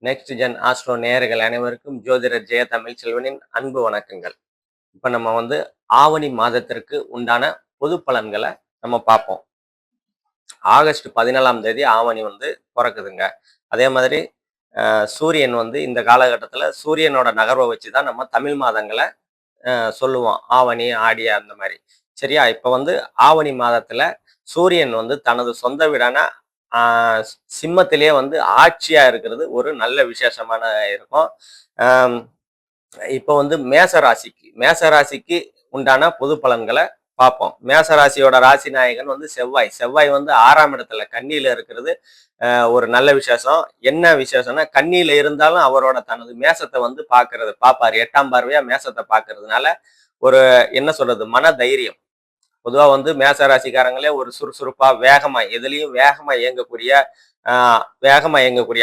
Next gen astro நேயர்கள் அனைவருக்கும் ஜோதிடர் ஜெய தமிழ் செல்வனின் அன்பு வணக்கங்கள். இப்போ நம்ம ஆவணி மாதத்திற்கு உண்டான பொது பலன்களை நம்ம பார்ப்போம். ஆகஸ்ட் 14ஆம் தேதி ஆவணி பிறக்குதுங்க. அதே மாதிரி சூரியன் இந்த காலகட்டத்தில் சூரியனோட நகர்வை வச்சு தான் நம்ம தமிழ் மாதங்களை சொல்லுவோம். ஆவணி, ஆடி அந்த மாதிரி. சரியா? இப்போ ஆவணி மாதத்துல சூரியன் தனது சொந்த வீடான சிம்மத்திலேயே ஆட்சியா இருக்கிறது ஒரு நல்ல விசேஷமான இருக்கும். இப்போ மேச ராசிக்கு உண்டான பொது பலன்களை பார்ப்போம். மேசராசியோட ராசி நாயகன் செவ்வாய். செவ்வாய் 6ஆம் இடத்துல கன்னியில இருக்கிறது ஒரு நல்ல விசேஷம். என்ன விசேஷம்னா, கன்னியில இருந்தாலும் அவரோட தனது மேசத்தை பார்ப்பாரு. 8ஆம் பார்வையா மேசத்தை பார்க்கறதுனால ஒரு என்ன சொல்றது, மன தைரியம். பொதுவா மேச ராசிக்காரங்களே ஒரு சுறுசுறுப்பா எதுலயும் வேகமா இயங்கக்கூடிய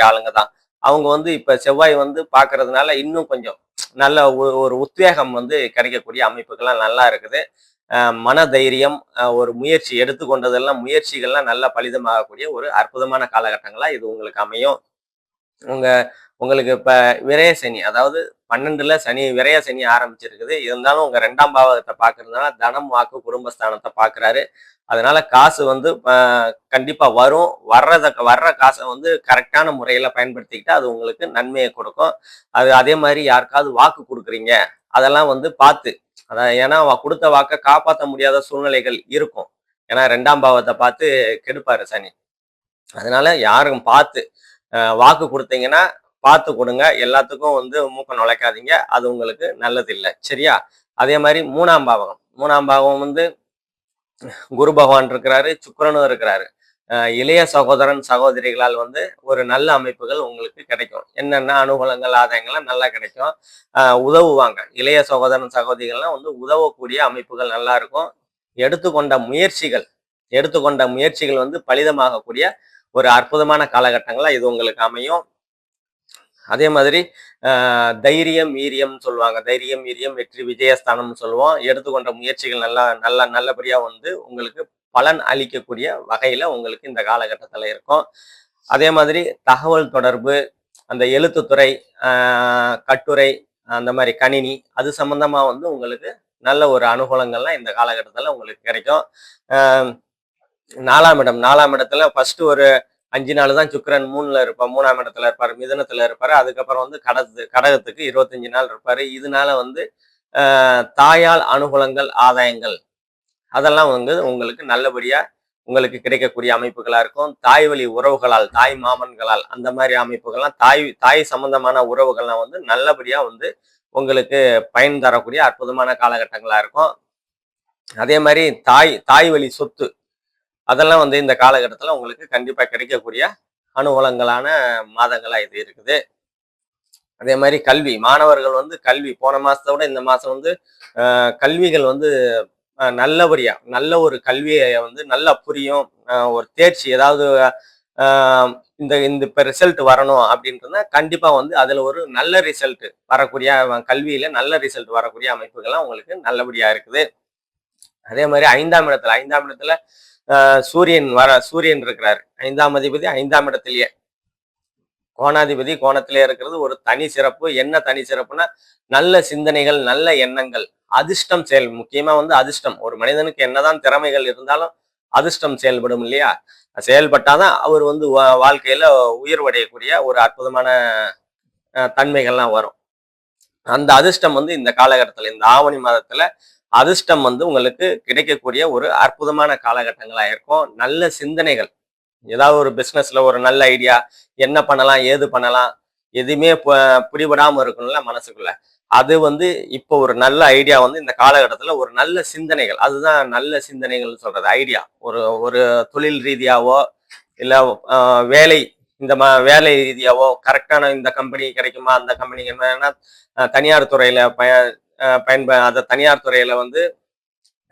ஆளுங்க தான். அவங்க இப்ப செவ்வாய் பாக்குறதுனால இன்னும் கொஞ்சம் நல்ல ஒரு உத்வேகம் கிடைக்கக்கூடிய அமைப்புகள்லாம் நல்லா இருக்குது. மன தைரியம், ஒரு முயற்சி எடுத்துக்கொண்டதெல்லாம் முயற்சிகள்லாம் நல்லா பலிதமாகக்கூடிய ஒரு அற்புதமான காலகட்டங்களா இது உங்களுக்கு அமையும். உங்களுக்கு இப்ப விரய சனி, அதாவது 12ல சனி, விரய சனி ஆரம்பிச்சிருக்குது. இருந்தாலும் உங்க 2ஆம் பாவகத்தை பாக்குறதுனால தனம், வாக்கு, குடும்பஸ்தானத்தை பாக்குறாரு. அதனால காசு கண்டிப்பா வரும். வர்ற காசை கரெக்டான முறையில பயன்படுத்திக்கிட்டா அது உங்களுக்கு நன்மையை கொடுக்கும். அதே மாதிரி யாருக்காவது வாக்கு கொடுக்குறீங்க, அதெல்லாம் பார்த்து, ஏன்னா கொடுத்த வாக்கை காப்பாற்ற முடியாத சூழ்நிலைகள் இருக்கும். ஏன்னா 2ஆம் பாவத்தை பார்த்து கெடுப்பாரு சனி. அதனால யாரும் பார்த்து வாக்கு கொடுத்தீங்கன்னா பார்த்து கொடுங்க. எல்லாத்துக்கும் மூக்க நுழைக்காதீங்க. அது உங்களுக்கு நல்லது இல்லை. சரியா? அதே மாதிரி 3ஆம் பாவகம் குரு பகவான் இருக்கிறாரு, சுக்கிரனும் இருக்கிறாரு. இளைய சகோதரன் சகோதரிகளால் ஒரு நல்ல அமைப்புகள் உங்களுக்கு கிடைக்கும். என்னென்ன அனுகூலங்கள், ஆதாயங்கள்லாம் நல்லா கிடைக்கும். உதவுவாங்க. இளைய சகோதரன் சகோதரிகள்லாம் உதவக்கூடிய அமைப்புகள் நல்லா இருக்கும். எடுத்துக்கொண்ட முயற்சிகள் பலிதமாகக்கூடிய ஒரு அற்புதமான காலகட்டங்களா இது உங்களுக்கு அமையும். அதே மாதிரி தைரியம், வீரியம் சொல்லுவாங்க. தைரியம், வீரியம், வெற்றி, விஜயஸ்தானம்னு சொல்லுவோம். எடுத்துக்கொண்ட முயற்சிகள் நல்லபடியா உங்களுக்கு பலன் அளிக்கக்கூடிய வகையில உங்களுக்கு இந்த காலகட்டத்துல இருக்கும். அதே மாதிரி தகவல் தொடர்பு, அந்த எழுத்துத்துறை, கட்டுரை, அந்த மாதிரி கணினி, அது சம்பந்தமா உங்களுக்கு நல்ல ஒரு அனுகூலங்கள்லாம் இந்த காலகட்டத்துல உங்களுக்கு கிடைக்கும். 4ஆம் இடத்துல ஃபர்ஸ்ட் ஒரு 5 நாள் தான் சுக்கிரன் 3ல இருப்பார், 3ஆம் இடத்துல இருப்பாரு, மிதுனத்துல இருப்பாரு. அதுக்கப்புறம் கடகத்துக்கு 25 நாள் இருப்பாரு. இதனால தாயால் அனுகூலங்கள், ஆதாயங்கள் அதெல்லாம் உங்களுக்கு நல்லபடியா உங்களுக்கு கிடைக்கக்கூடிய அமைப்புகளா இருக்கும். தாய் வழி உறவுகளால், தாய் மாமன்களால், அந்த மாதிரி அமைப்புகள்லாம், தாய் சம்பந்தமான உறவுகள்லாம் நல்லபடியா உங்களுக்கு பயன் தரக்கூடிய அற்புதமான காலகட்டங்களா இருக்கும். அதே மாதிரி தாய் வழி சொத்து, அதெல்லாம் இந்த காலகட்டத்தில் உங்களுக்கு கண்டிப்பாக கிடைக்கக்கூடிய அனுகூலங்களான மாதங்களா இது இருக்குது. அதே மாதிரி கல்வி, மாணவர்கள் கல்வி போன மாசத்தை விட இந்த மாசம் கல்விகள் நல்லபடியா நல்ல ஒரு கல்வியை நல்லா புரியும். ஒரு தேர்ச்சி, ஏதாவது இந்த இப்போ ரிசல்ட் வரணும் அப்படின்றத கண்டிப்பா அதுல ஒரு நல்ல ரிசல்ட் வரக்கூடிய, கல்வியில நல்ல ரிசல்ட் வரக்கூடிய அமைப்புகள்லாம் உங்களுக்கு நல்லபடியா இருக்குது. அதே மாதிரி 5ஆம் இடத்துல சூரியன் இருக்கிறார். 5ஆம் அதிபதி 5ஆம் இடத்திலேயே, கோணாதிபதி கோணத்திலே இருக்கிறது ஒரு தனி சிறப்பு. என்ன தனி சிறப்புனா, நல்ல சிந்தனைகள், நல்ல எண்ணங்கள், அதிர்ஷ்டம் முக்கியமா அதிர்ஷ்டம். ஒரு மனிதனுக்கு என்னதான் திறமைகள் இருந்தாலும் அதிர்ஷ்டம் செயல்படும் இல்லையா? செயல்பட்டாதான் அவர் வாழ்க்கையில உயர்வடையக்கூடிய ஒரு அற்புதமான தன்மைகள்லாம் வரும். அந்த அதிர்ஷ்டம் இந்த காலகட்டத்துல, இந்த ஆவணி மாதத்துல அதிர்ஷ்டம் உங்களுக்கு கிடைக்கக்கூடிய ஒரு அற்புதமான காலகட்டங்களா இருக்கும். நல்ல சிந்தனைகள், ஏதாவது ஒரு பிசினஸ்ல ஒரு நல்ல ஐடியா, என்ன பண்ணலாம், ஏது பண்ணலாம், எதுவுமே பிடிபடாம இருக்கணும்ல மனசுக்குள்ள. அது இப்போ ஒரு நல்ல ஐடியா இந்த காலகட்டத்துல ஒரு நல்ல சிந்தனைகள், அதுதான் நல்ல சிந்தனைகள் சொல்றது. ஐடியா ஒரு தொழில் ரீதியாவோ இல்ல வேலை, வேலை ரீதியாவோ கரெக்டான இந்த கம்பெனி கிடைக்குமா, அந்த கம்பெனி என்னன்னா தனியார் துறையில அதை தனியார் துறையில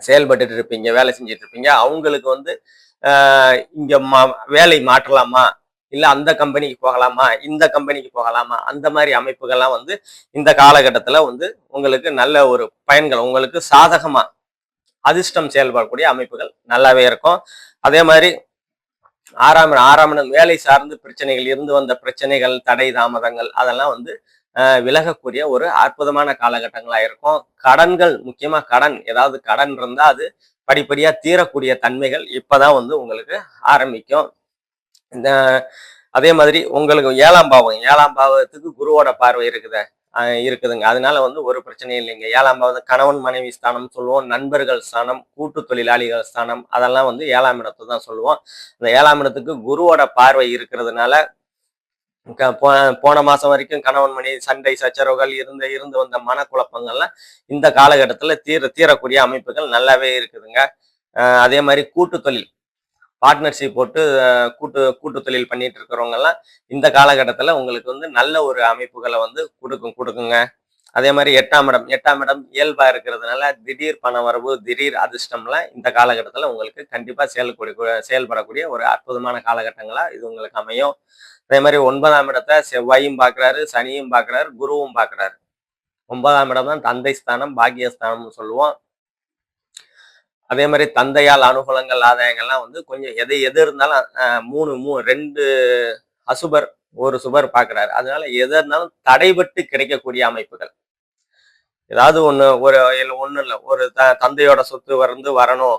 செயல்பட்டு இருப்பீங்க, வேலை செஞ்சுட்டு இருப்பீங்க. அவங்களுக்கு இங்க வேலை மாற்றலாமா, இல்ல அந்த கம்பெனிக்கு போகலாமா, இந்த கம்பெனிக்கு போகலாமா, அந்த மாதிரி அமைப்புகள்லாம் இந்த காலகட்டத்துல உங்களுக்கு நல்ல ஒரு பயன்கள், உங்களுக்கு சாதகமா அதிர்ஷ்டம் செயல்படக்கூடிய அமைப்புகள் நல்லாவே இருக்கும். அதே மாதிரி ஆறாம் இடம் வேலை சார்ந்து பிரச்சனைகள், இருந்து வந்த பிரச்சனைகள், தடை தாமதங்கள் அதெல்லாம் வந்து விலகக்கூடிய ஒரு அற்புதமான காலகட்டங்களா இருக்கும். கடன்கள், முக்கியமா கடன், ஏதாவது கடன் இருந்தா அது படிப்படியா தீரக்கூடிய தன்மைகள் இப்பதான் வந்து உங்களுக்கு ஆரம்பிக்கும். இந்த அதே மாதிரி உங்களுக்கு 7ஆம் பாவத்துக்கு குருவோட பார்வை இருக்குதுங்க. அதனால வந்து ஒரு பிரச்சனையும் இல்லைங்க. 7ஆம் பாவம் கணவன் மனைவி ஸ்தானம் சொல்லுவோம், நண்பர்கள் ஸ்தானம், கூட்டு தொழிலாளிகள் ஸ்தானம், அதெல்லாம் வந்து 7ஆம் இடத்தை தான் சொல்லுவோம். அந்த 7ஆம் இடத்துக்கு குருவோட பார்வை இருக்கிறதுனால போன மாசம் வரைக்கும் கணவன் மனைவி சண்டை சச்சரவுகள் இருந்து இருந்து வந்த மனக்குழப்பங்கள்லாம் இந்த காலகட்டத்துல தீரக்கூடிய அமைப்புகள் நல்லாவே இருக்குதுங்க. அதே மாதிரி கூட்டு தொழில், பார்ட்னர்ஷிப் போட்டு கூட்டு கூட்டு தொழில் பண்ணிட்டு இருக்கிறவங்க எல்லாம் இந்த காலகட்டத்துல உங்களுக்கு வந்து நல்ல ஒரு அமைப்புகளை வந்து கொடுக்குங்க. அதே மாதிரி 8ஆம் இடம் இயல்பா இருக்கிறதுனால திடீர் பண வரவு, திடீர் அதிர்ஷ்டம்லாம் இந்த காலகட்டத்துல உங்களுக்கு கண்டிப்பா செயல்படக்கூடிய ஒரு அற்புதமான காலகட்டங்களா இது உங்களுக்கு அமையும். அதே மாதிரி 9ஆம் இடத்தை செவ்வாயும் பார்க்கிறாரு, சனியும் பார்க்கிறாரு, குருவும் பார்க்கிறாரு. 9ஆம் இடம் தான் தந்தை ஸ்தானம், பாக்கியஸ்தானம்னு சொல்லுவோம். அதே மாதிரி தந்தையால் அனுகூலங்கள், ஆதாயங்கள்லாம் வந்து கொஞ்சம் எது இருந்தாலும் 2 அசுபர், ஒரு சுபர் பார்க்கிறாரு. அதனால எது இருந்தாலும் தடைபட்டு கிடைக்கக்கூடிய அமைப்புகள். ஏதாவது ஒண்ணு இல்லை, ஒரு தந்தையோட சொத்து வரணும்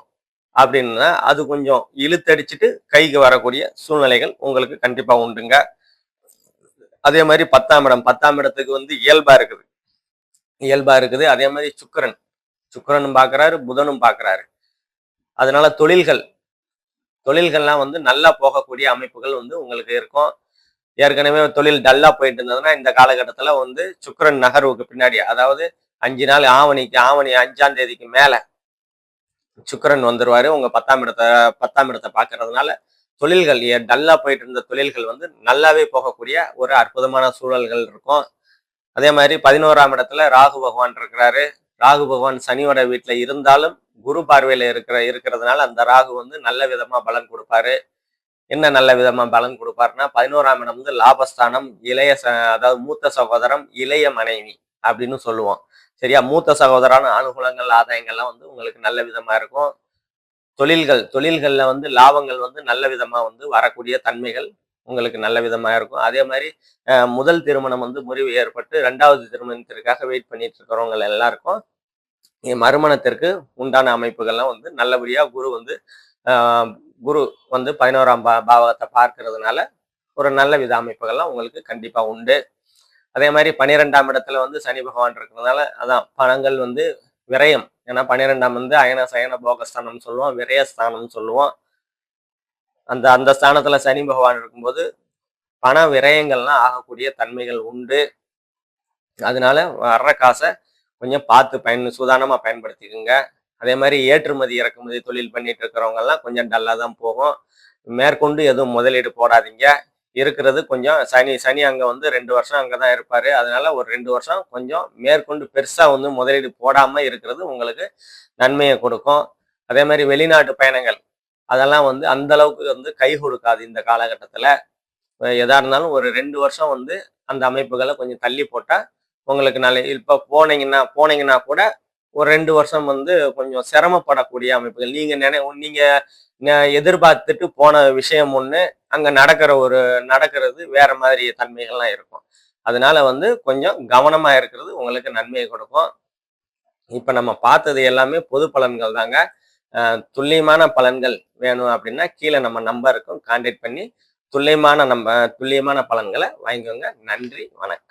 அப்படின்னா அது கொஞ்சம் இழுத்தடிச்சிட்டு கைக்கு வரக்கூடிய சூழ்நிலைகள் உங்களுக்கு கண்டிப்பா உண்டுங்க. அதே மாதிரி 10ஆம் இடத்துக்கு வந்து இயல்பா இருக்குது. அதே மாதிரி சுக்கிரனும் பார்க்கிறாரு, புதனும் பார்க்கிறாரு. அதனால தொழில்கள்லாம் வந்து நல்லா போகக்கூடிய அமைப்புகள் வந்து உங்களுக்கு இருக்கும். ஏற்கனவே தொழில் டல்லா போயிட்டு இருந்ததுன்னா இந்த காலகட்டத்துல வந்து சுக்கிரன் நகர்வுக்கு பின்னாடி, அதாவது 5 நாள் ஆவணி 5ஆம் தேதிக்கு மேல சுக்கிரன் வந்துருவாரு. உங்க 10ஆம் இடத்தை பார்க்கறதுனால தொழில்கள் டல்லா போயிட்டு இருந்த தொழில்கள் வந்து நல்லாவே போகக்கூடிய ஒரு அற்புதமான சூழல்கள் இருக்கும். அதே மாதிரி 11ஆம் இடத்துல ராகு பகவான் இருக்கிறாரு. ராகு பகவான் சனியோட வீட்டுல இருந்தாலும் குரு பார்வையில இருக்கிறதுனால அந்த ராகு வந்து நல்ல விதமா பலன் கொடுப்பாரு. என்ன நல்ல விதமா பலன் கொடுப்பாருன்னா, 11ஆம் இடம் வந்து லாபஸ்தானம், அதாவது மூத்த சகோதரம், இளைய மனைவி அப்படின்னு சொல்லுவோம். சரியா? மூத்த சகோதரான அனுகூலங்கள், ஆதாயங்கள்லாம் வந்து உங்களுக்கு நல்ல விதமா இருக்கும். தொழில்கள்ல வந்து லாபங்கள் வந்து நல்ல விதமா வந்து வரக்கூடிய தன்மைகள் உங்களுக்கு நல்ல விதமா இருக்கும். அதே மாதிரி முதல் திருமணம் வந்து முறிவு ஏற்பட்டு 2வது திருமணத்திற்காக வெயிட் பண்ணிட்டு இருக்கிறவங்க எல்லாருக்கும் மறுமணத்திற்கு உண்டான அமைப்புகள்லாம் வந்து நல்லபடியா குரு வந்து 11ஆம் பாவத்தை பார்க்கறதுனால ஒரு நல்ல வித அமைப்புகள்லாம் உங்களுக்கு கண்டிப்பா உண்டு. அதே மாதிரி 12ஆம் இடத்துல வந்து சனி பகவான் இருக்கிறதுனால அதான் பணங்கள் வந்து விரயம். ஏன்னா 12ஆம் வந்து அயன சயன போகஸ்தானம் சொல்லுவோம், விரயஸ்தானம் சொல்லுவோம். அந்த ஸ்தானத்துல சனி பகவான் இருக்கும்போது பண விரயங்கள்லாம் ஆகக்கூடிய தன்மைகள் உண்டு. அதனால வர்ற காசை கொஞ்சம் பார்த்து சூதானமா பயன்படுத்திக்கோங்க. அதே மாதிரி ஏற்றுமதி இறக்குமதி தொழில் பண்ணிட்டு இருக்கிறவங்க எல்லாம் கொஞ்சம் டல்லா தான் போகும். மேற்கொண்டு எதுவும் முதலீடு போடாதீங்க. இருக்கிறது கொஞ்சம் சனி அங்க வந்து 2 வருஷம் அங்கதான் இருப்பாரு. அதனால ஒரு 2 வருஷம் கொஞ்சம் மேற்கொண்டு பெருசா வந்து முதலீடு போடாம இருக்கிறது உங்களுக்கு நன்மையை கொடுக்கும். அதே மாதிரி வெளிநாட்டு பயணங்கள் அதெல்லாம் வந்து அந்த அளவுக்கு வந்து கை கொடுக்காது இந்த காலகட்டத்துல. எதா இருந்தாலும் ஒரு 2 வருஷம் வந்து அந்த அமைப்புகளை கொஞ்சம் தள்ளி போட்டா உங்களுக்கு நல்ல. இப்ப போனீங்கன்னா கூட ஒரு 2 வருஷம் வந்து கொஞ்சம் சிரமப்படக்கூடிய அமைப்புகள். நீங்க எதிர்பார்த்துட்டு போன விஷயம் ஒண்ணு, அங்க நடக்கிறது வேற மாதிரி தன்மைகள்லாம் இருக்கும். அதனால வந்து கொஞ்சம் கவனமா இருக்கிறது உங்களுக்கு நன்மையை கொடுக்கும். இப்ப நம்ம பார்த்தது எல்லாமே பொது பலன்கள் தாங்க. துல்லியமான பலன்கள் வேணும் அப்படின்னா கீழே நம்ம நம்பருக்கும் கான்டாக்ட் பண்ணி துல்லியமான பலன்களை வாங்கிக்கோங்க. நன்றி, வணக்கம்.